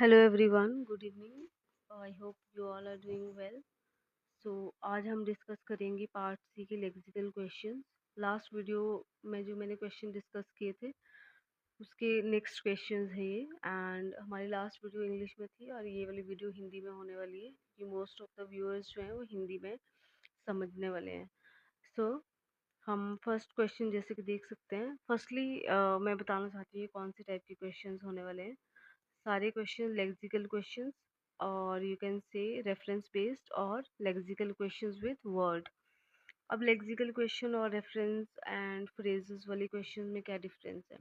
Hello everyone, good evening. I hope you all are doing well. So आज हम discuss करेंगे part सी के lexical questions. Last video में जो मैंने क्वेश्चन डिस्कस किए थे उसके नेक्स्ट क्वेश्चंस है ये। एंड हमारी लास्ट वीडियो इंग्लिश में थी और ये वाली वीडियो हिंदी में होने वाली है कि मोस्ट ऑफ द व्यूअर्स जो हैं वो हिंदी में समझने वाले हैं। सो हम फर्स्ट क्वेश्चन जैसे कि देख सकते हैं। फर्स्टली मैं बताना चाहती हूँ कौन से टाइप के क्वेश्चंस होने वाले हैं। सारे क्वेश्चन लेक्सिकल क्वेश्चंस और you can say reference based और लेक्सिकल क्वेश्चंस विद वर्ड। अब लेक्सिकल क्वेश्चन और रेफरेंस एंड फ्रेजेस वाले क्वेश्चन में क्या डिफरेंस है।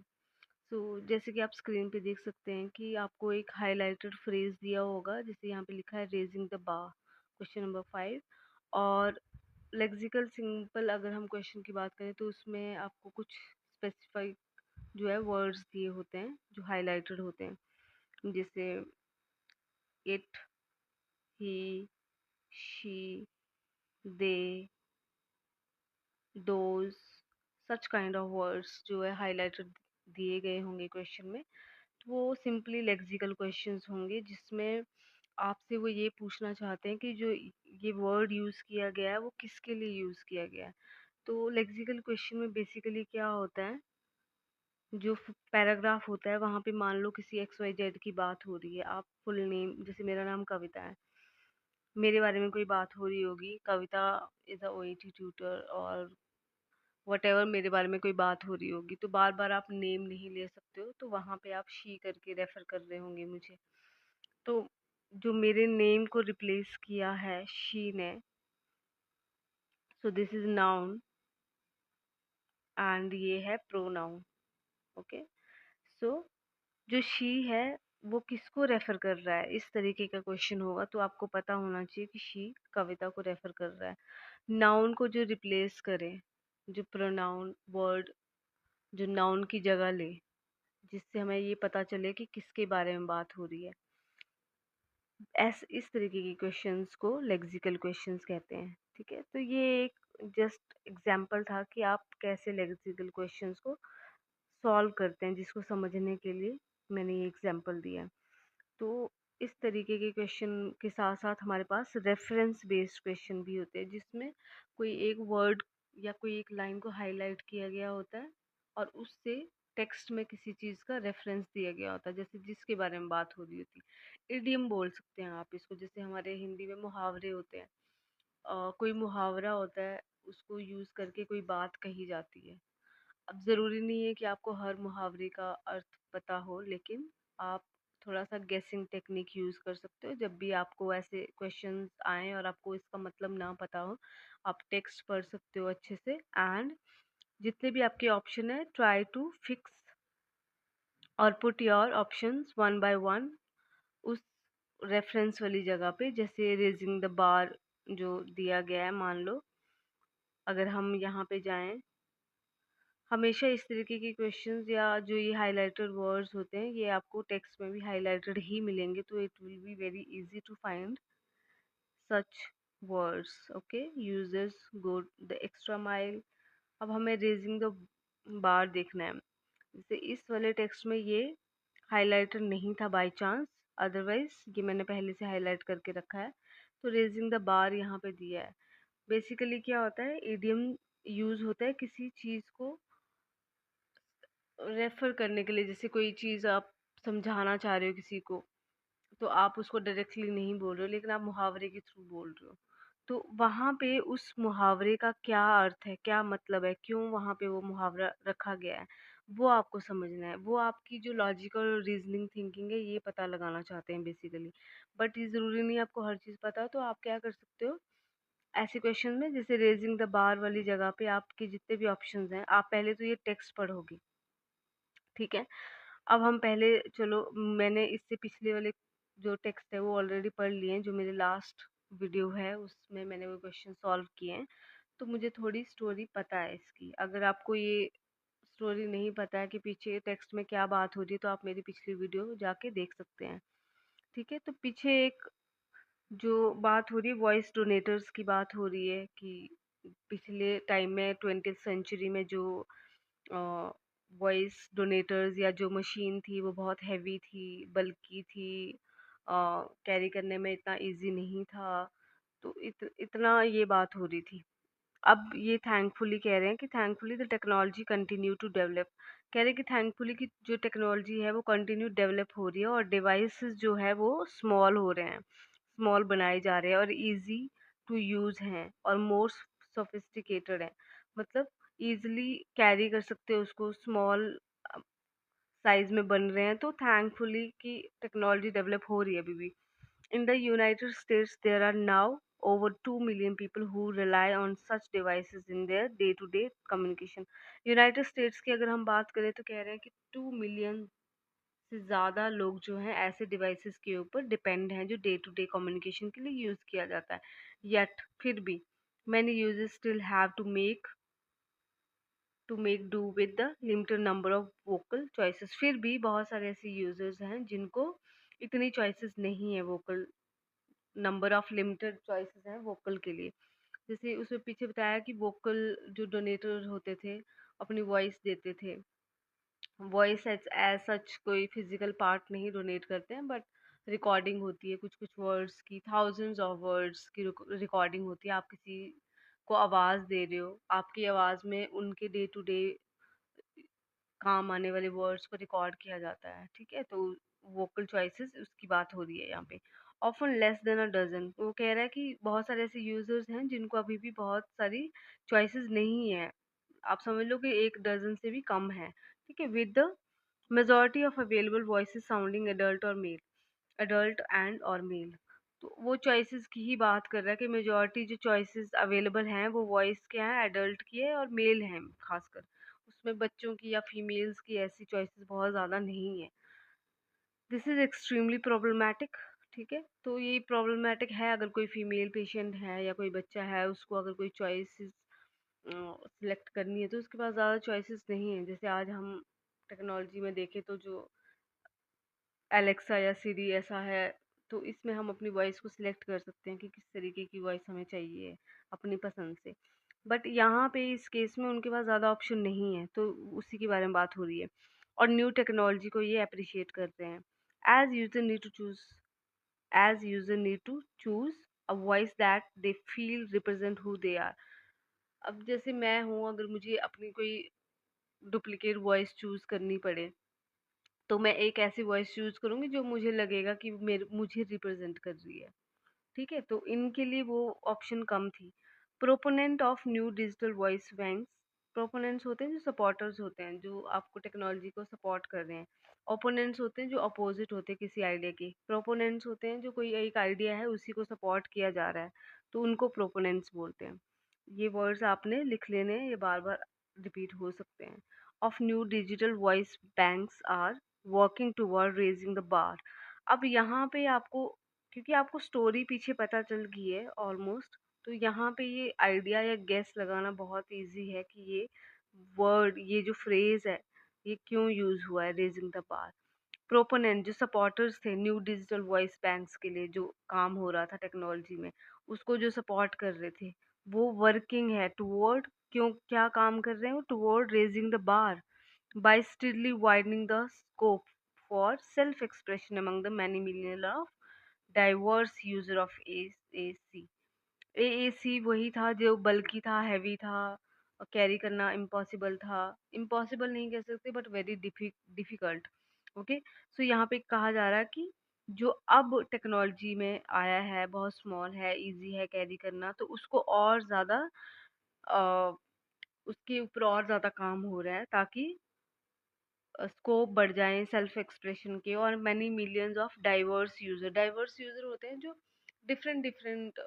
जैसे कि आप स्क्रीन पे देख सकते हैं कि आपको एक हाईलाइटेड फ्रेज दिया होगा, जैसे यहाँ पे लिखा है raising the bar, question number 5। और लेक्सिकल सिंपल अगर हम क्वेश्चन की बात करें तो उसमें आपको कुछ स्पेसिफाइड जो है वर्ड्स दिए होते हैं जो हाईलाइटेड होते हैं, जैसे it, he, she, they, those, such kind of words जो है हाईलाइटेड दिए गए होंगे क्वेश्चन में। तो वो सिंपली लेक्सिकल क्वेश्चंस होंगे जिसमें आपसे वो ये पूछना चाहते हैं कि जो ये वर्ड यूज़ किया गया है वो किसके लिए यूज़ किया गया है। तो लेक्सिकल क्वेश्चन में बेसिकली क्या होता है, जो पैराग्राफ होता है वहाँ पे मान लो किसी एक्स वाई जेड की बात हो रही है, आप फुल नेम, जैसे मेरा नाम कविता है, मेरे बारे में कोई बात हो रही होगी, कविता इज़ अ ओईटी ट्यूटर और वटेवर, मेरे बारे में कोई बात हो रही होगी, तो बार बार आप नेम नहीं ले सकते हो, तो वहाँ पे आप शी करके रेफर कर रहे होंगे मुझे। तो जो मेरे नेम को रिप्लेस किया है शी ने, सो दिस इज नाउन एंड ये है प्रोनाउन। ओके। सो जो शी है वो किसको रेफर कर रहा है, इस तरीके का क्वेश्चन होगा तो आपको पता होना चाहिए कि शी कविता को रेफर कर रहा है। नाउन को जो रिप्लेस करे, जो प्रोनाउन वर्ड जो नाउन की जगह ले, जिससे हमें ये पता चले कि किसके बारे में बात हो रही है, इस तरीके के क्वेश्चंस को लेक्सिकल क्वेश्चंस कहते हैं। ठीक है, तो ये एक जस्ट एग्जांपल था कि आप कैसे लेक्सिकल क्वेश्चंस को सॉल्व करते हैं, जिसको समझने के लिए मैंने ये एग्जांपल दिया। तो इस तरीके के क्वेश्चन के साथ साथ हमारे पास रेफरेंस बेस्ड क्वेश्चन भी होते हैं, जिसमें कोई एक वर्ड या कोई एक लाइन को हाईलाइट किया गया होता है और उससे टेक्स्ट में किसी चीज़ का रेफरेंस दिया गया होता है, जैसे जिसके बारे में बात हो रही होती है। इडियम बोल सकते हैं आप इसको, जैसे हमारे हिंदी में मुहावरे होते हैं। कोई मुहावरा होता है, उसको यूज़ करके कोई बात कही जाती है। अब ज़रूरी नहीं है कि आपको हर मुहावरे का अर्थ पता हो, लेकिन आप थोड़ा सा गेसिंग टेक्निक यूज़ कर सकते हो जब भी आपको ऐसे क्वेश्चंस आए और आपको इसका मतलब ना पता हो। आप टेक्स्ट पढ़ सकते हो अच्छे से एंड जितने भी आपके ऑप्शन है, ट्राई टू फिक्स और put your options one by one उस रेफरेंस वाली जगह पे, जैसे रेजिंग द बार जो दिया गया है, मान लो अगर हम यहाँ पे जाएं, हमेशा इस तरीके के क्वेश्चंस या जो ये हाइलाइटेड वर्ड्स होते हैं ये आपको टेक्स्ट में भी हाइलाइटेड ही मिलेंगे, तो it will be very easy to find such words. Okay, users go the extra mile. अब हमें रेजिंग द बार देखना है, जैसे इस वाले टेक्स्ट में ये हाइलाइटेड नहीं था बाय चांस, अदरवाइज ये मैंने पहले से हाईलाइट करके रखा है। तो रेजिंग द बार यहाँ पे दिया है। बेसिकली क्या होता है, इडियम यूज होता है किसी चीज को रेफर करने के लिए, जैसे कोई चीज़ आप समझाना चाह रहे हो किसी को, तो आप उसको डायरेक्टली नहीं बोल रहे हो लेकिन आप मुहावरे के थ्रू बोल रहे हो, तो वहाँ पे उस मुहावरे का क्या अर्थ है, क्या मतलब है, क्यों वहाँ पे वो मुहावरा रखा गया है, वो आपको समझना है। वो आपकी जो लॉजिकल रीजनिंग थिंकिंग है ये पता लगाना चाहते हैं बेसिकली। बट ये ज़रूरी नहीं आपको हर चीज़ पता हो, तो आप क्या कर सकते हो ऐसे क्वेश्चन में, जैसे रेजिंग द बार वाली जगह पे आपके जितने भी ऑप्शंस हैं, आप पहले तो ये टेक्स्ट पढ़ोगे। ठीक है, अब हम पहले, चलो मैंने इससे पिछले वाले जो टेक्स्ट है वो ऑलरेडी पढ़ लिए हैं, जो मेरे लास्ट वीडियो है उसमें मैंने वो क्वेश्चन सॉल्व किए हैं, तो मुझे थोड़ी स्टोरी पता है इसकी। अगर आपको ये स्टोरी नहीं पता है कि पीछे टेक्स्ट में क्या बात हो रही है, तो आप मेरी पिछली वीडियो जाके देख सकते हैं। ठीक है, तो पीछे एक जो बात हो रही है, वॉइस डोनेटर्स की बात हो रही है कि पिछले टाइम में 20th सेंचुरी में जो वॉइस डोनेटर्स या जो मशीन थी वो बहुत हैवी थी, बल्कि थी, कैरी करने में इतना इजी नहीं था। तो इतना ये बात हो रही थी। अब ये थैंकफुली कह रहे हैं कि thankfully the technology continue to develop. कह रहे हैं कि थैंकफुली की जो टेक्नोलॉजी है वो कंटिन्यू डेवलप हो रही है और डिवाइसेस जो है वो स्मॉल हो रहे हैं, स्मॉल बनाए जा रहे हैं और इजी टू यूज़ हैं और मोर सोफिस्टिकेटेड हैं। मतलब इजीली कैरी कर सकते हो उसको, स्मॉल साइज में बन रहे हैं। तो थैंकफुली कि टेक्नोलॉजी डेवलप हो रही है अभी भी। In the United States, there are now over 2 million people who rely on such devices in their day-to-day communication. United states की अगर हम बात करें तो कह रहे हैं कि 2 मिलियन से ज़्यादा लोग जो हैं ऐसे डिवाइसेस के ऊपर डिपेंड हैं जो डे टू डे कम्युनिकेशन के लिए यूज़ किया जाता है। Yet फिर भी many users still have to make do with the limited number of vocal choices। फिर भी बहुत सारे ऐसे यूजर्स हैं जिनको इतनी चॉइसेस नहीं है, vocal number of limited choices हैं वोकल के लिए। जैसे उसमें पीछे बताया कि वोकल जो डोनेटर होते थे अपनी वॉइस देते थे। वॉइस एज सच कोई फिजिकल पार्ट नहीं डोनेट करते हैं, बट रिकॉर्डिंग होती है कुछ कुछ वर्ड्स की, थाउजेंड्स ऑफ वर्ड्स की रिकॉर्डिंग होती है। आप किसी को आवाज़ दे रहे हो, आपकी आवाज़ में उनके डे टू डे काम आने वाले वर्ड्स को रिकॉर्ड किया जाता है। ठीक है, तो वोकल चॉइसेस उसकी बात हो रही है यहाँ पे। Often less than a dozen, वो कह रहा है कि बहुत सारे ऐसे यूजर्स हैं जिनको अभी भी बहुत सारी चॉइसेस नहीं है। आप समझ लो कि एक डजन से भी कम है। ठीक है, with the majority of available voices sounding adult और मेल, एडल्ट एंड और मेल। तो वो चॉइसेस की ही बात कर रहा है कि मेजोरिटी जो चॉइसेस अवेलेबल हैं वो वॉइस के हैं, एडल्ट की है और मेल हैं खासकर। उसमें बच्चों की या फीमेल्स की ऐसी चॉइसेस बहुत ज़्यादा नहीं है। This is extremely problematic. ठीक है, तो ये प्रॉब्लमैटिक है। अगर कोई फीमेल पेशेंट है या कोई बच्चा है, उसको अगर कोई चॉइसेस सिलेक्ट करनी है तो उसके पास ज़्यादा चॉइसेस नहीं है। जैसे आज हम टेक्नोलॉजी में देखें तो जो एलेक्सा या सिरी ऐसा है, तो इसमें हम अपनी वॉइस को सिलेक्ट कर सकते हैं कि किस तरीके की वॉइस हमें चाहिए अपनी पसंद से। बट यहाँ पे इस केस में उनके पास ज़्यादा ऑप्शन नहीं है, तो उसी के बारे में बात हो रही है। और न्यू टेक्नोलॉजी को ये अप्रिशिएट करते हैं। As user need to choose as user need to choose a voice that they feel represent who they are. अब जैसे मैं हूँ, अगर मुझे अपनी कोई डुप्लीकेट वॉइस चूज करनी पड़े तो मैं एक ऐसी वॉइस चूज करूंगी जो मुझे लगेगा कि मेरे मुझे रिप्रेजेंट कर रही है। ठीक है, तो इनके लिए वो ऑप्शन कम थी। Proponent of new digital voice banks, proponents होते हैं जो सपोर्टर्स होते हैं, जो आपको टेक्नोलॉजी को सपोर्ट कर रहे हैं। ओपोनेंट्स होते हैं जो अपोजिट होते हैं किसी आइडिया के। प्रोपोनेंट्स होते हैं जो कोई एक आइडिया है उसी को सपोर्ट किया जा रहा है, तो उनको प्रोपोनेंट्स बोलते हैं। ये वर्ड्स आपने लिख लेने हैं, ये बार बार रिपीट हो सकते हैं। Of new digital voice banks are working toward raising the bar. अब यहाँ पे आपको, क्योंकि आपको स्टोरी पीछे पता चल गई है ऑलमोस्ट, तो यहाँ पे ये आइडिया या गेस लगाना बहुत इजी है कि ये वर्ड, ये जो फ्रेज है, ये क्यों यूज हुआ है, रेजिंग द बार। प्रोपोनेंट जो सपोर्टर्स थे न्यू डिजिटल वॉइस बैंक्स के लिए, जो काम हो रहा था टेक्नोलॉजी में, उसको जो सपोर्ट कर रहे थे, वो वर्किंग है टुवर्ड, क्यों क्या काम कर रहे हैं वो, toward raising the bar by steadily widening the scope for self-expression among the many million of diverse user of AAC। AAC वही था जो बल्कि था, हैवी था, कैरी करना इम्पॉसिबल था। इम्पॉसिबल नहीं कह सकते but very difficult. Okay, so यहाँ पे कहा जा रहा है कि जो अब टेक्नोलॉजी में आया है बहुत स्मॉल है, इजी है कैरी करना, तो उसको और ज़्यादा उसके ऊपर और ज़्यादा काम हो रहा है ताकि स्कोप बढ़ जाएँ सेल्फ एक्सप्रेशन के। और many millions of diverse user होते हैं जो डिफरेंट डिफरेंट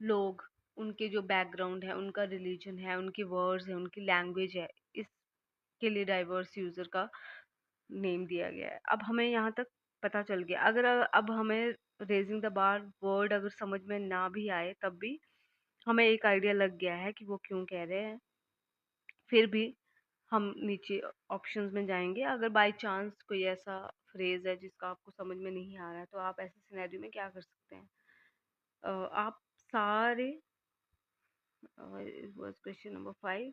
लोग, उनके जो बैकग्राउंड है, उनका रिलीजन है, उनके वर्ड्स है, उनकी लैंग्वेज है, इसके लिए डाइवर्स यूज़र का नेम दिया गया है। अब हमें यहाँ तक पता चल गया। अगर अब हमें रेजिंग द बार वर्ड अगर समझ में ना भी आए तब भी हमें एक आइडिया लग गया है कि वो क्यों कह रहे हैं। फिर भी हम नीचे ऑप्शंस में जाएंगे। अगर बाय चांस कोई ऐसा फ्रेज है जिसका आपको समझ में नहीं आ रहा है, तो आप ऐसे सिनेरियो में क्या कर सकते हैं। आप सारे, क्वेश्चन नंबर 5,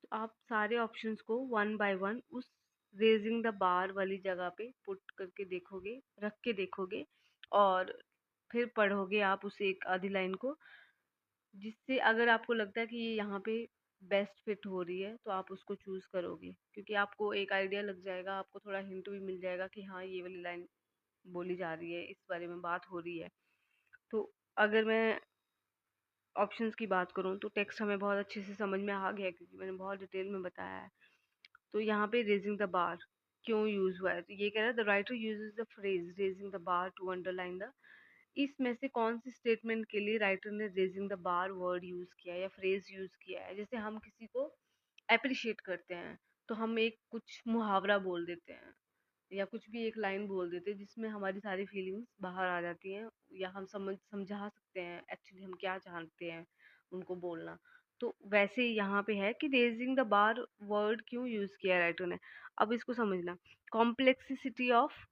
तो आप सारे ऑप्शंस को वन बाय वन उस रेजिंग द बार वाली जगह पे पुट करके देखोगे, रख के देखोगे, और फिर पढ़ोगे आप उस एक आधी लाइन को, जिससे अगर आपको लगता है कि ये यहाँ पे बेस्ट फिट हो रही है तो आप उसको चूज करोगे, क्योंकि आपको एक आइडिया लग जाएगा, आपको थोड़ा हिंट भी मिल जाएगा कि हाँ ये वाली लाइन बोली जा रही है, इस बारे में बात हो रही है। तो अगर मैं ऑप्शंस की बात करूँ तो टेक्स्ट हमें बहुत अच्छे से समझ में आ गया, क्योंकि मैंने बहुत डिटेल में बताया है। तो यहाँ पे रेजिंग द बार क्यों यूज हुआ है, तो ये कह रहा है the writer uses the phrase raising the bar to underline the, इसमें से कौन सी स्टेटमेंट के लिए राइटर ने raising the bar word use किया है या फ्रेज यूज किया है। जैसे हम किसी को अप्रिशिएट करते हैं तो हम एक कुछ मुहावरा बोल देते हैं या कुछ भी एक लाइन बोल देते हैं जिसमें हमारी सारी फीलिंग्स बाहर आ जाती हैं, या हम समझा सकते हैं एक्चुअली हम क्या चाहते हैं उनको बोलना। तो वैसे ही यहाँ पे है कि रेजिंग द बार वर्ड क्यों यूज किया राइटर ने। अब इसको समझना, कॉम्प्लेक्सिटी ऑफ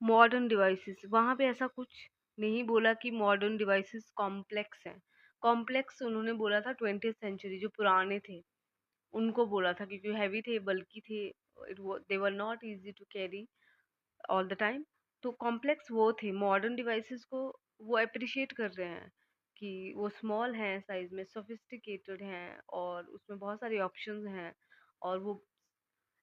मॉडर्न डिवाइसेस, वहाँ पे ऐसा कुछ नहीं बोला कि मॉडर्न डिवाइसेस कॉम्प्लेक्स हैं। कॉम्प्लेक्स उन्होंने बोला था 20th सेंचुरी जो पुराने थे उनको बोला था, क्योंकि हैवी थे, बल्कि थे, they were not easy to carry all the time. तो कॉम्प्लेक्स वो थे, मॉडर्न डिवाइसेस को वो अप्रिशिएट कर रहे हैं कि वो स्मॉल हैं साइज में, सोफिस्टिकेटेड हैं, और उसमें बहुत सारे ऑप्शंस हैं, और वो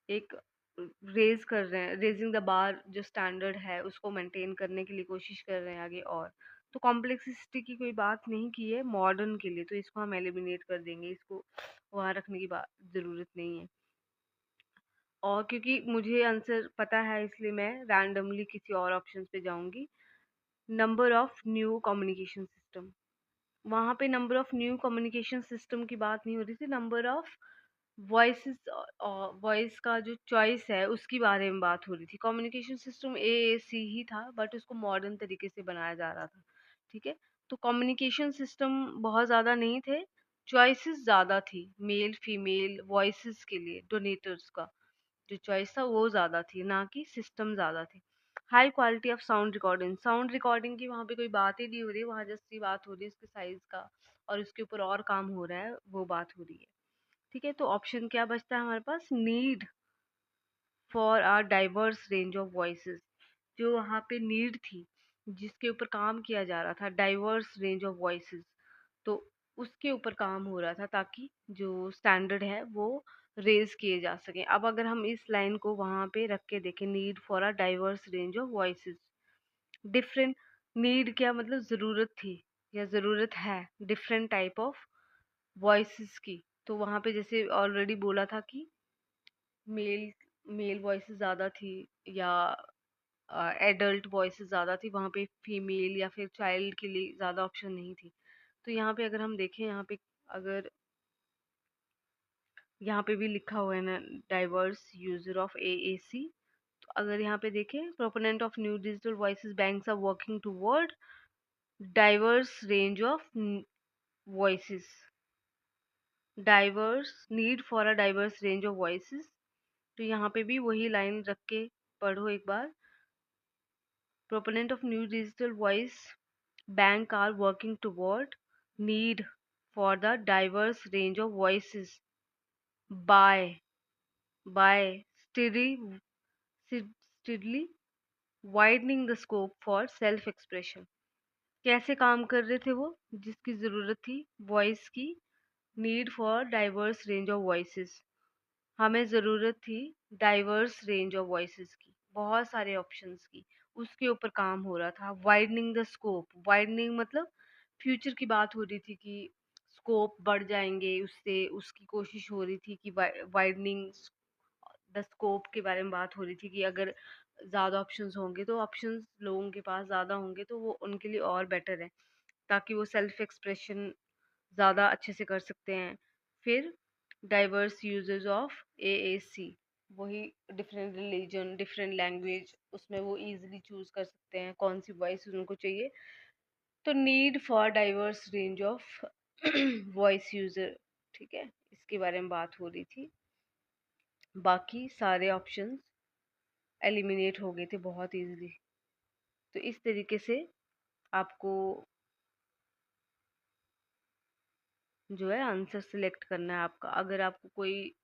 एक रेज कर रहे हैं, रेजिंग द बार जो स्टैंडर्ड है उसको मेंटेन करने के लिए कोशिश कर रहे हैं आगे। और तो कॉम्प्लेक्सिटी की कोई बात नहीं की है मॉडर्न के लिए, तो इसको हम एलिमिनेट कर देंगे, इसको वहाँ रखने की बात ज़रूरत नहीं है। और क्योंकि मुझे आंसर पता है इसलिए मैं रैंडमली किसी और ऑप्शन पे जाऊंगी। Number of new communication system, वहाँ पे number of new communication system की बात नहीं हो रही थी, नंबर ऑफ वॉइसेस, वॉइस का जो चॉइस है उसकी बारे में बात हो रही थी। कम्युनिकेशन सिस्टम AAC ही था, बट उसको मॉडर्न तरीके से बनाया जा रहा था। ठीक है, तो कम्युनिकेशन सिस्टम बहुत ज़्यादा नहीं थे, चॉइसेस ज़्यादा थी मेल फीमेल वॉइसेस के लिए, डोनेटर्स का जो चॉइस था वो ज़्यादा थी, ना कि सिस्टम ज़्यादा थे। High quality of sound recording, sound recording की वहाँ पे कोई बात ही नहीं हो रही, वहाँ जस्ट ये बात हो रही है उसके साइज का, और उसके ऊपर और काम हो रहा है, वो बात हो रही है। ठीक है, तो ऑप्शन क्या बचता है हमारे पास, need for our diverse range of voices, जो वहाँ पे नीड थी जिसके ऊपर काम किया जा रहा था, डाइवर्स रेंज ऑफ वॉइसेस, तो उसके ऊपर काम हो रहा था ताकि जो स्टैंडर्ड है वो रेज किए जा सके। अब अगर हम इस लाइन को वहाँ पे रख के देखें, need for a diverse range of voices, different, need क्या मतलब ज़रूरत थी या ज़रूरत है डिफरेंट टाइप ऑफ वॉइसेस की, तो वहाँ पे जैसे ऑलरेडी बोला था कि मेल मेल वॉइसेस ज़्यादा थी, या एडल्ट वॉइसेस ज़्यादा थी, वहाँ पे फीमेल या फिर चाइल्ड के लिए ज़्यादा ऑप्शन नहीं थी। तो यहाँ पे अगर हम देखें, यहाँ पे अगर यहाँ पे भी लिखा हुआ है ना डाइवर्स यूजर ऑफ AAC, तो अगर यहाँ पे देखें, proponent of new digital voices banks are working toward diverse range of voices, diverse need for a diverse range of voices. तो यहाँ पे भी वही लाइन रख के पढ़ो एक बार, proponent of new digital voice bank are working toward need for the diverse range of voices by by steadily widening the scope for self expression। कैसे काम कर रहे थे वो, जिसकी ज़रूरत थी वॉइस की, need for diverse range of voices, हमें ज़रूरत थी डाइवर्स रेंज ऑफ वॉइसेस की, बहुत सारे ऑप्शंस की, उसके ऊपर काम हो रहा था। वाइडनिंग द स्कोप, वाइडनिंग मतलब फ्यूचर की बात हो रही थी कि स्कोप बढ़ जाएंगे उससे, उसकी कोशिश हो रही थी कि वाइडनिंग द स्कोप के बारे में बात हो रही थी कि अगर ज़्यादा ऑप्शंस होंगे तो ऑप्शंस लोगों के पास ज़्यादा होंगे तो वो उनके लिए और बेटर है, ताकि वो सेल्फ एक्सप्रेशन ज़्यादा अच्छे से कर सकते हैं। फिर डाइवर्स यूजेस ऑफ AAC, वही डिफरेंट रिलीजन डिफरेंट लैंग्वेज, उसमें वो इजीली चूज कर सकते हैं कौन सी वॉइस उनको चाहिए। तो need for diverse range of voice user, ठीक है, इसके बारे में बात हो रही थी। बाकी सारे ऑप्शंस एलिमिनेट हो गए थे बहुत इजीली। तो इस तरीके से आपको जो है आंसर सिलेक्ट करना है आपका। अगर आपको कोई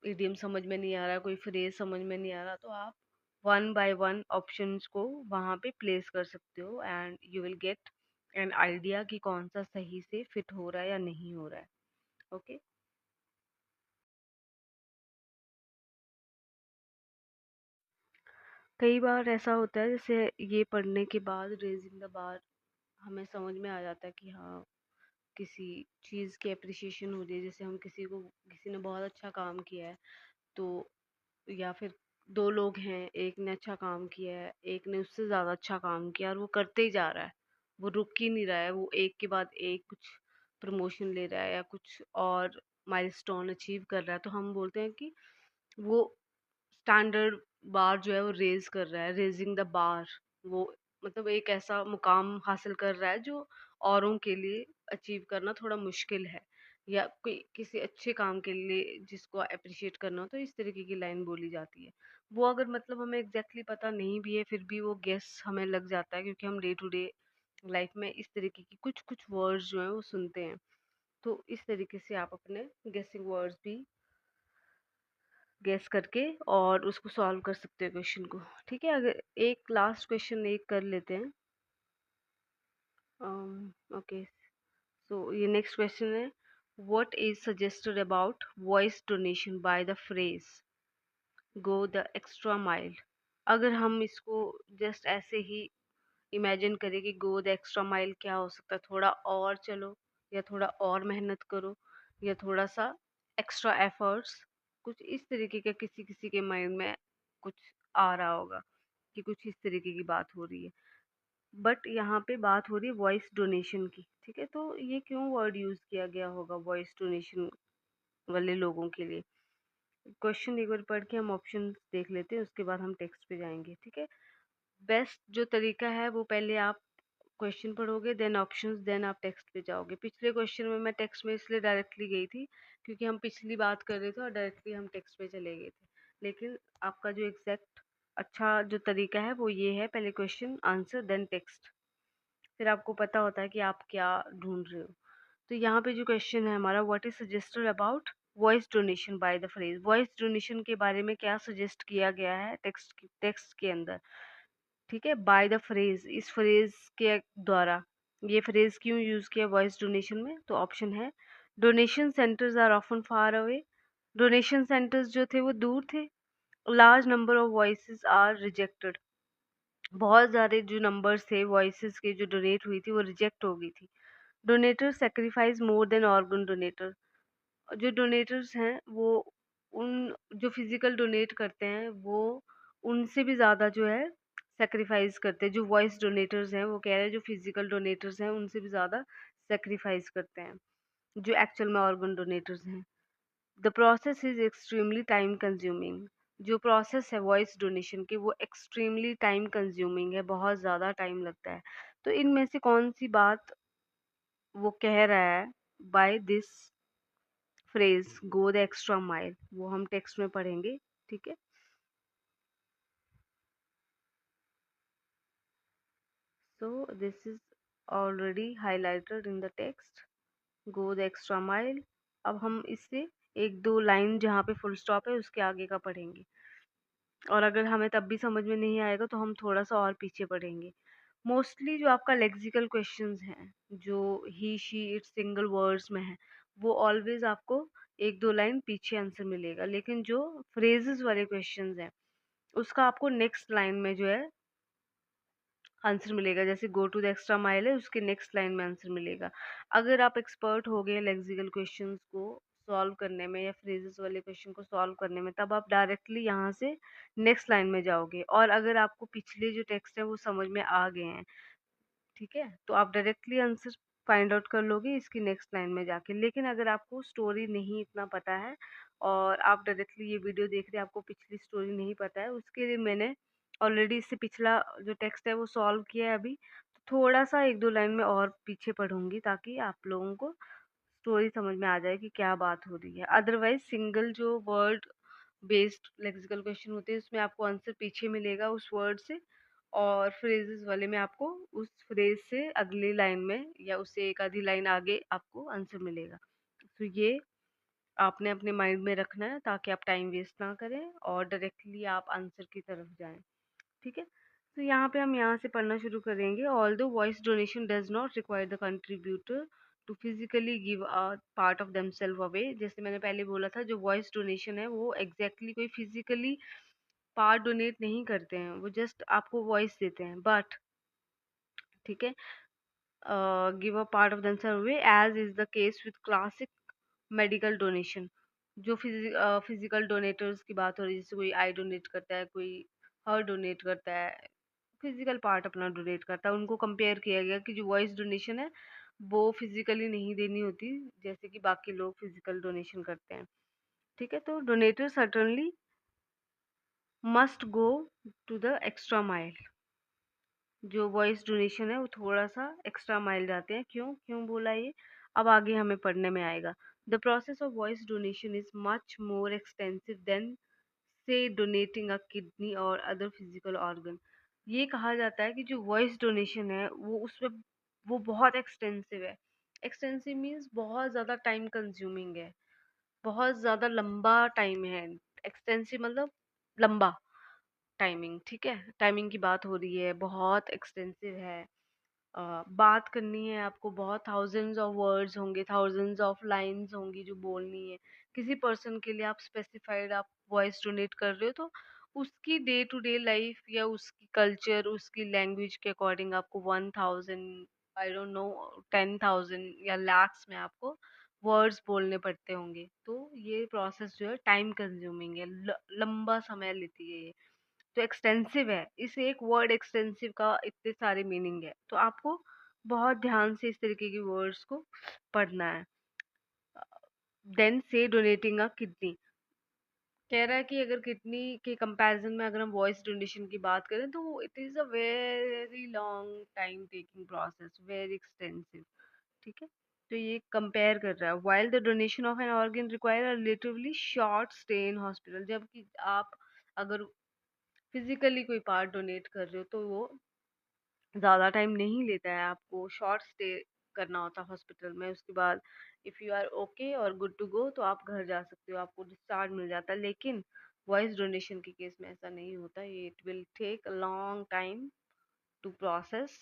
इडियम समझ में नहीं आ रहा, कोई फ्रेज समझ में नहीं आ रहा, तो आप वन बाय वन ऑप्शंस को वहाँ पे प्लेस कर सकते हो and you will get an idea कि कौन सा सही से फिट हो रहा है या नहीं हो रहा है। ओके। कई बार ऐसा होता है जैसे ये पढ़ने के बाद रेजिंग द बार हमें समझ में आ जाता है कि हाँ, किसी चीज़ की अप्रिसिएशन हो रही है, जैसे हम किसी ने बहुत अच्छा काम किया है, तो या फिर दो लोग हैं, एक ने अच्छा काम किया है, एक ने उससे ज़्यादा अच्छा काम किया और वो करते ही जा रहा है, वो रुक ही नहीं रहा है, वो एक के बाद एक कुछ प्रमोशन ले रहा है या कुछ और माइलस्टोन अचीव कर रहा है, तो हम बोलते हैं कि वो स्टैंडर्ड बार जो है वो रेज कर रहा है, रेजिंग द बार। वो मतलब एक ऐसा मुकाम हासिल कर रहा है जो औरों के लिए अचीव करना थोड़ा मुश्किल है, या कोई किसी अच्छे काम के लिए जिसको अप्रिशिएट करना हो, तो इस तरीके की लाइन बोली जाती है। वो अगर मतलब हमें एग्जैक्टली पता नहीं भी है, फिर भी वो गेस हमें लग जाता है, क्योंकि हम डे टू डे लाइफ में इस तरीके की कुछ कुछ वर्ड्स जो हैं वो सुनते हैं। तो इस तरीके से आप अपने गेसिंग वर्ड्स भी गेस करके और उसको सॉल्व कर सकते हो क्वेश्चन को। ठीक है, अगर एक लास्ट क्वेश्चन एक कर लेते हैं। ओके, सो ये नेक्स्ट क्वेश्चन है, what is suggested about voice donation by the phrase go the extra mile. अगर हम इसको जस्ट ऐसे ही इमेजिन करें कि गो द एक्स्ट्रा माइल क्या हो सकता है, थोड़ा और चलो, या थोड़ा और मेहनत करो, या थोड़ा सा एक्स्ट्रा एफर्ट्स, कुछ इस तरीके का किसी किसी के माइंड में कुछ आ रहा होगा कि कुछ इस तरीके की बात हो रही है। बट यहाँ पे बात हो रही है वॉइस डोनेशन की। ठीक है, तो ये क्यों वर्ड यूज किया गया होगा वॉइस डोनेशन वाले लोगों के लिए। क्वेश्चन एक बार पढ़ के हम ऑप्शन देख लेते हैं, उसके बाद हम टेक्स्ट पे जाएंगे। ठीक है, बेस्ट जो तरीका है वो पहले आप क्वेश्चन पढ़ोगे, देन ऑप्शंस, देन आप टेक्स्ट पे जाओगे। पिछले क्वेश्चन में मैं टेक्स्ट में इसलिए डायरेक्टली गई थी क्योंकि हम पिछली बात कर रहे थे और डायरेक्टली हम टेक्स्ट पे चले गए थे। लेकिन आपका जो एग्जैक्ट अच्छा जो तरीका है वो ये है, पहले क्वेश्चन आंसर देन टेक्स्ट, फिर आपको पता होता है कि आप क्या ढूंढ रहे हो। तो यहाँ पे जो क्वेश्चन है हमारा, what is suggested about voice donation by the phrase, voice donation के बारे में क्या सजेस्ट किया गया है टेक्स्ट के अंदर। ठीक है, बाय द फ्रेज, इस फ्रेज के द्वारा, ये फ्रेज क्यों यूज किया वॉइस डोनेशन में, तो ऑप्शन है, donation centres are often far away, donation centres जो थे वो दूर थे, large number of voices are rejected, बहुत सारे जो नंबर्स थे वॉइसेस के जो डोनेट हुई थी वो रिजेक्ट हो गई थी, donator sacrifice more than organ donator, जो डोनेटर्स हैं वो उन जो फिजिकल डोनेट करते हैं वो उनसे भी ज़्यादा जो है सेक्रीफाइस करते हैं। जो वॉइस डोनेटर्स हैं वो कह रहे हैं जो फिजिकल डोनेटर्स हैं उनसे भी ज़्यादा सेक्रीफाइस करते हैं जो एक्चुअल में ऑर्गन डोनेटर्स हैं। The process is extremely time consuming, जो प्रोसेस है वॉइस डोनेशन की वो एक्सट्रीमली टाइम कंज्यूमिंग है, बहुत ज़्यादा टाइम लगता है। तो इनमें से कौन सी बात वो कह रहा है by this phrase go the extra mile, वो हम टेक्स्ट में पढ़ेंगे। ठीक है, so this is already highlighted in the text, go the extra mile. अब हम इससे एक दो लाइन जहाँ पे फुल स्टॉप है उसके आगे का पढ़ेंगे, और अगर हमें तब भी समझ में नहीं आएगा तो हम थोड़ा सा और पीछे पढ़ेंगे। मोस्टली जो आपका लेक्सिकल क्वेश्चंस हैं, जो ही शी इट सिंगल वर्ड्स में है, वो ऑलवेज आपको एक दो लाइन पीछे आंसर मिलेगा, लेकिन जो फ्रेजेस वाले क्वेश्चंस हैं उसका आपको नेक्स्ट लाइन में जो है आंसर मिलेगा। जैसे go to the extra mile है, उसके नेक्स्ट लाइन में आंसर मिलेगा। अगर आप एक्सपर्ट हो गए लेक्सिकल क्वेश्चंस को सॉल्व करने में या फ्रेजेस वाले क्वेश्चन को सॉल्व करने में, तब आप डायरेक्टली यहाँ से नेक्स्ट लाइन में जाओगे, और अगर आपको पिछले जो टेक्स्ट है वो समझ में आ गए हैं, ठीक है, तो आप डायरेक्टली आंसर फाइंड आउट कर लोगे इसकी नेक्स्ट लाइन में जाके। लेकिन अगर आपको स्टोरी नहीं इतना पता है और आप डायरेक्टली ये वीडियो देख रहे हैं, आपको पिछली स्टोरी नहीं पता है, उसके लिए मैंने ऑलरेडी इससे पिछला जो टेक्स्ट है वो सॉल्व किया है अभी, तो थोड़ा सा एक दो लाइन में और पीछे पढ़ूंगी ताकि आप लोगों को स्टोरी समझ में आ जाए कि क्या बात हो रही है। अदरवाइज सिंगल जो वर्ड बेस्ड लेक्सिकल क्वेश्चन होते हैं उसमें आपको आंसर पीछे मिलेगा उस वर्ड से, और फ्रेजेस वाले में आपको उस फ्रेज से अगली लाइन में या उससे एक आधी लाइन आगे आपको आंसर मिलेगा। तो ये आपने अपने माइंड में रखना है ताकि आप टाइम वेस्ट ना करें और डायरेक्टली आप आंसर की तरफ जाएँ, ठीक है? तो यहाँ पे हम यहाँ से पढ़ना शुरू करेंगे। Although voice donation does not require the contributor to physically give a part of themselves away. जैसे मैंने पहले बोला था, जो वॉइस डोनेशन है वो एग्ज़ैक्टली कोई फिज़िकली पार्ट डोनेट नहीं करते हैं, वो जस्ट आपको वॉइस देते हैं। बट ठीक है, give a part of themselves away as is the case with classic medical donation. जो फिजिकल डोनेटर्स की बात हो रही है, जैसे कोई आई डोनेट करता है, कोई हार्ट डोनेट करता है, फिजिकल पार्ट अपना डोनेट करता है, उनको कंपेयर किया गया कि जो वॉइस डोनेशन है वो फिजिकली नहीं देनी होती, जैसे कि बाकी लोग फिजिकल डोनेशन करते हैं। ठीक है, तो donator certainly must go to the extra mile. जो वॉइस डोनेशन है वो थोड़ा सा एक्स्ट्रा माइल जाते हैं। क्यों क्यों बोला ये, अब आगे हमें पढ़ने में आएगा। The process of voice donation is much more extensive than say donating a kidney और अदर फिजिकल ऑर्गन। ये कहा जाता है कि जो वॉइस डोनेशन है वो उसमें वो बहुत एक्सटेंसिव है। एक्सटेंसिव मीन्स बहुत ज़्यादा टाइम कंज्यूमिंग है, बहुत ज़्यादा लंबा टाइम है। एक्सटेंसिव मतलब लंबा टाइमिंग, ठीक है, टाइमिंग की बात हो रही है, बहुत एक्सटेंसिव है। बात करनी है आपको, बहुत थाउजेंड्स ऑफ वर्ड्स होंगे, थाउजेंड्स ऑफ लाइंस होंगी जो बोलनी है। किसी पर्सन के लिए आप स्पेसिफाइड आप वॉइस डोनेट कर रहे हो, तो उसकी डे टू डे लाइफ या उसकी कल्चर, उसकी लैंग्वेज के अकॉर्डिंग आपको 1000, आई डोंट नो, 10,000 या लैक्स में आपको वर्ड्स बोलने पड़ते होंगे। तो ये प्रोसेस जो है टाइम कंज्यूमिंग है, लंबा समय लेती है ये। तो एक्सटेंसिव है, इस एक वर्ड एक्सटेंसिव का इतने सारे मीनिंग है, तो आपको बहुत ध्यान से इस तरीके की वर्ड्स को पढ़ना है। Then say donating a kidney, कह रहा है कि अगर किडनी के कंपैरिजन में अगर हम वॉइस डोनेशन की बात करें तो it is a very long time taking process, very extensive. ठीक है, तो ये कंपेयर कर रहा है। While the donation of an organ require a relatively short stay in hospital, जबकि आप अगर फिजिकली कोई पार्ट डोनेट कर रहे हो तो वो ज़्यादा टाइम नहीं लेता है, आपको शॉर्ट स्टे करना होता है हॉस्पिटल में। उसके बाद इफ़ यू आर ओके और गुड टू गो तो आप घर जा सकते हो, आपको डिस्चार्ज मिल जाता है। लेकिन वॉइस डोनेशन के केस में ऐसा नहीं होता, ये it will take a long time to process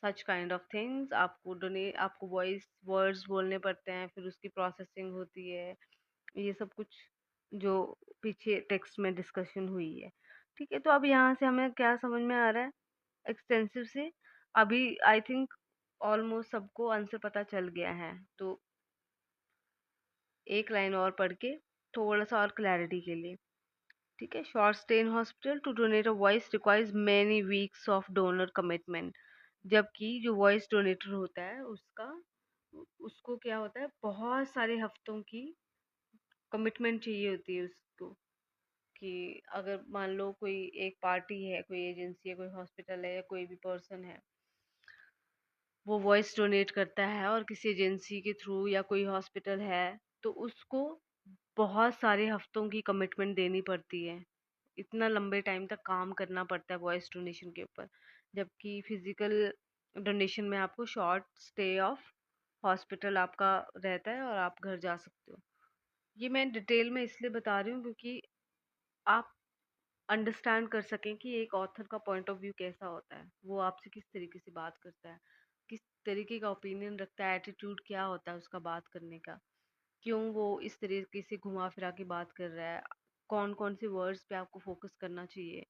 such kind of things. आपको वॉइस वर्ड्स बोलने पड़ते हैं, फिर उसकी प्रोसेसिंग होती है, ये सब कुछ जो पीछे टेक्स्ट में डिस्कशन हुई है। ठीक है, तो अब यहाँ से हमें क्या समझ में आ रहा है एक्सटेंसिव से। अभी आई थिंक ऑलमोस्ट सबको आंसर पता चल गया है, तो एक लाइन और पढ़ के थोड़ा सा और क्लैरिटी के लिए। ठीक है, short stay in hospital to donate a voice requires many weeks of donor commitment. जबकि जो वॉइस डोनेटर होता है उसका उसको क्या होता है, बहुत सारे हफ्तों की कमिटमेंट चाहिए होती है उसको। कि अगर मान लो कोई एक पार्टी है, कोई एजेंसी है, कोई हॉस्पिटल है या कोई भी पर्सन है, वो वॉइस डोनेट करता है और किसी एजेंसी के थ्रू या कोई हॉस्पिटल है, तो उसको बहुत सारे हफ्तों की कमिटमेंट देनी पड़ती है। इतना लंबे टाइम तक काम करना पड़ता है वॉइस डोनेशन के ऊपर। जबकि फिजिकल डोनेशन में आपको शॉर्ट स्टे ऑफ हॉस्पिटल आपका रहता है और आप घर जा सकते हो। ये मैं डिटेल में इसलिए बता रही हूँ क्योंकि आप अंडरस्टैंड कर सकें कि एक ऑथर का पॉइंट ऑफ व्यू कैसा होता है, वो आपसे किस तरीके से बात करता है, किस तरीके का ओपिनियन रखता है, एटीट्यूड क्या होता है उसका बात करने का, क्यों वो इस तरीके से घुमा फिरा के बात कर रहा है, कौन कौन से वर्ड्स पे आपको फोकस करना चाहिए।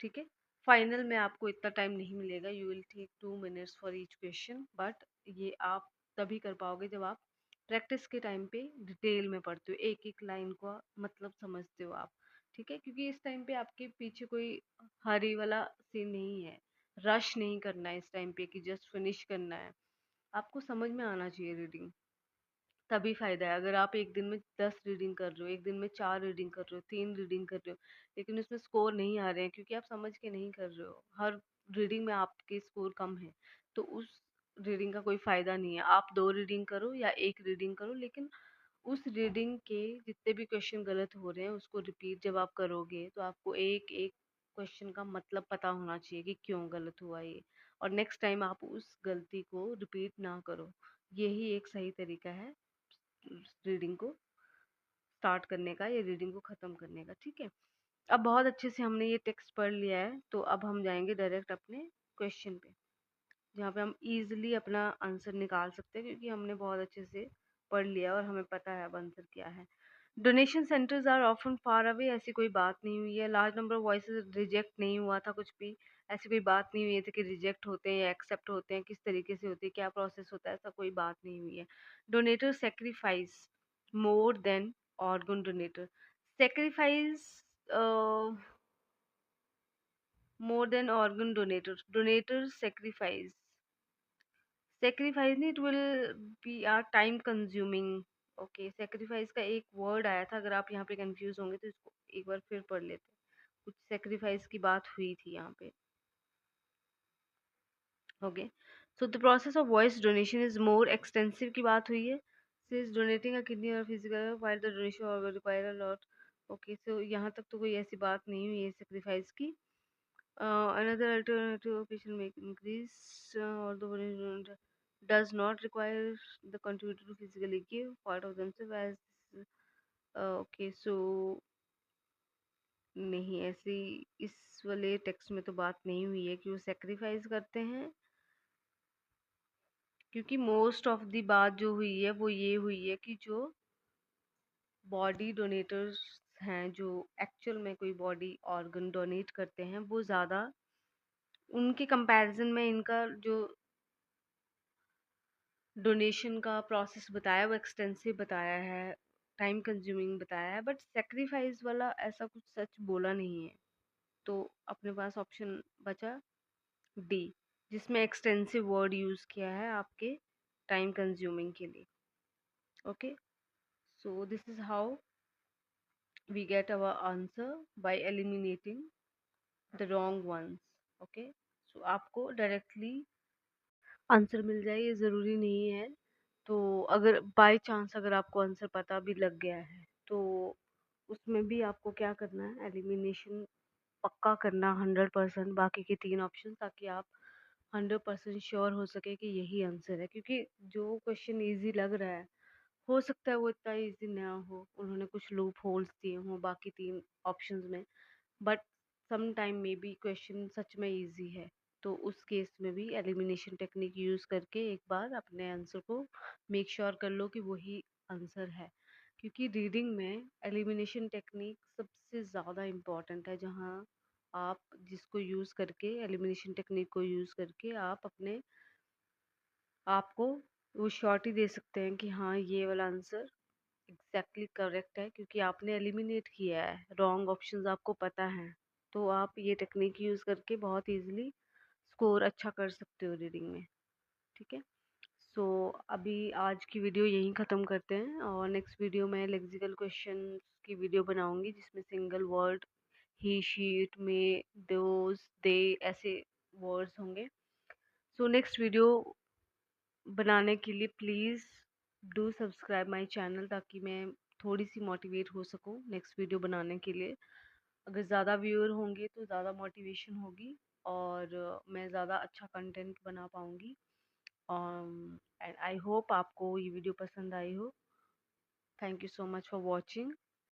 ठीक है, फाइनल में आपको इतना टाइम नहीं मिलेगा, you will take 2 minutes for each question, but ये आप तभी कर पाओगे जब आप प्रैक्टिस के टाइम पे डिटेल में पढ़ते हो, एक एक लाइन का मतलब समझते हो आप। ठीक है, क्योंकि इस टाइम पे आपके पीछे कोई हरी वाला सीन नहीं है, रश नहीं करना है इस टाइम पे कि जस्ट फिनिश करना है। आपको समझ में आना चाहिए रीडिंग, तभी फ़ायदा है। अगर आप एक दिन में 10 रीडिंग कर रहे हो, एक दिन में 4 रीडिंग कर रहे हो, 3 रीडिंग कर रहे हो, लेकिन उसमें स्कोर नहीं आ रहे हैं क्योंकि आप समझ के नहीं कर रहे हो। हर रीडिंग में आपके स्कोर कम है, तो उस रीडिंग का कोई फ़ायदा नहीं है। आप 2 रीडिंग करो या 1 रीडिंग करो, लेकिन उस रीडिंग के जितने भी क्वेश्चन गलत हो रहे हैं उसको रिपीट जब आप करोगे तो आपको एक-एक क्वेश्चन का मतलब पता होना चाहिए कि क्यों गलत हुआ ये, और नेक्स्ट टाइम आप उस गलती को रिपीट ना करो। यही एक सही तरीका है रीडिंग को स्टार्ट करने का या रीडिंग को ख़त्म करने का। ठीक है, अब बहुत अच्छे से हमने ये टेक्स्ट पढ़ लिया है, तो अब हम जाएंगे डायरेक्ट अपने क्वेश्चन पे, जहाँ पे हम इजीली अपना आंसर निकाल सकते हैं, क्योंकि हमने बहुत अच्छे से पढ़ लिया और हमें पता है अब आंसर क्या है। Donation centres are often far away, ऐसी कोई बात नहीं हुई है। Large number of voices, reject नहीं हुआ था कुछ भी, ऐसी कोई बात नहीं हुई थी कि रिजेक्ट होते हैं या एक्सेप्ट होते हैं, किस तरीके से होते हैं, क्या प्रोसेस होता है, ऐसा कोई बात नहीं हुई है। Donator sacrifice more than organ donator. Sacrifice more than organ donators. Donators sacrifice. Sacrifice नहीं, it will be time consuming. Okay, sacrifice का एक वर्ड आया था, अगर आप यहाँ पे कंफ्यूज होंगे तो इसको एक बार फिर पढ़ लेते हैं। कुछ सेक्रीफाइस की बात हुई थी यहाँ पे। Okay, so the process of voice donation is more extensive की बात हुई है। सिंस डोनेटिंग अ किडनी और physical while the donation organ require a lot. Okay, so यहाँ तक तो कोई ऐसी बात नहीं हुई है सेक्रीफाइस की। Another alternative patient may increase, although one does not require the contributor to physically give part of themselves as okay, so नहीं, ऐसी इस वाले टेक्स्ट में तो बात नहीं हुई है कि वो सेक्रीफाइस करते हैं, क्योंकि मोस्ट ऑफ द बात जो हुई है वो ये हुई है कि जो बॉडी डोनेटर्स हैं, जो एक्चुअल में कोई बॉडी ऑर्गन डोनेट करते हैं, वो ज़्यादा उनके कंपैरिजन में इनका जो डोनेशन का प्रोसेस बताया वो एक्सटेंसिव बताया है, टाइम कंज्यूमिंग बताया है, बट सेक्रीफाइस वाला ऐसा कुछ सच बोला नहीं है। तो अपने पास ऑप्शन बचा डी, जिसमें एक्सटेंसिव वर्ड यूज़ किया है आपके टाइम कंज्यूमिंग के लिए। Okay, so this is how we get our answer by eliminating the wrong ones. Okay, so आपको डायरेक्टली आंसर मिल जाए ये ज़रूरी नहीं है। तो अगर बाय चांस अगर आपको आंसर पता भी लग गया है, तो उसमें भी आपको क्या करना है, एलिमिनेशन पक्का करना 100%, बाकी के 3 ऑप्शन, ताकि आप 100% श्योर हो सके कि यही आंसर है। क्योंकि जो क्वेश्चन ईज़ी लग रहा है, हो सकता है वो इतना ईज़ी ना हो, उन्होंने कुछ लूप होल्स दिए हों बाकी 3 ऑप्शंस में, but some time may be question such में ईजी है। तो उस केस में भी एलिमिनेशन टेक्निक यूज़ करके एक बार अपने आंसर को मेक श्योर कर लो कि वही आंसर है, क्योंकि रीडिंग में एलिमिनेशन टेक्निक सबसे ज़्यादा इम्पॉर्टेंट है, जहाँ आप जिसको यूज़ करके एलिमिनेशन टेक्निक को यूज़ करके आप अपने आपको वो श्योरिटी दे सकते हैं कि हाँ, ये वाला आंसर एग्जैक्टली करेक्ट है, क्योंकि आपने एलिमिनेट किया है, रॉन्ग ऑप्शंस आपको पता हैं। तो आप ये टेक्निक यूज़ करके बहुत इजीली स्कोर अच्छा कर सकते हो रीडिंग में। ठीक है, सो अभी आज की वीडियो यहीं ख़त्म करते हैं, और नेक्स्ट वीडियो में लेक्सिकल क्वेश्चन की वीडियो बनाऊंगी, जिसमें सिंगल वर्ड ही, शीट में, दोज, दे, ऐसे वर्ड्स होंगे। सो नेक्स्ट वीडियो बनाने के लिए please do subscribe my channel, ताकि मैं थोड़ी सी मोटिवेट हो सकूं नेक्स्ट वीडियो बनाने के लिए। अगर ज़्यादा व्यूअर होंगे तो ज़्यादा मोटिवेशन होगी, और मैं ज़्यादा अच्छा कंटेंट बना पाऊँगी। एंड आई होप आपको ये वीडियो पसंद आई हो। Thank you so much for watching.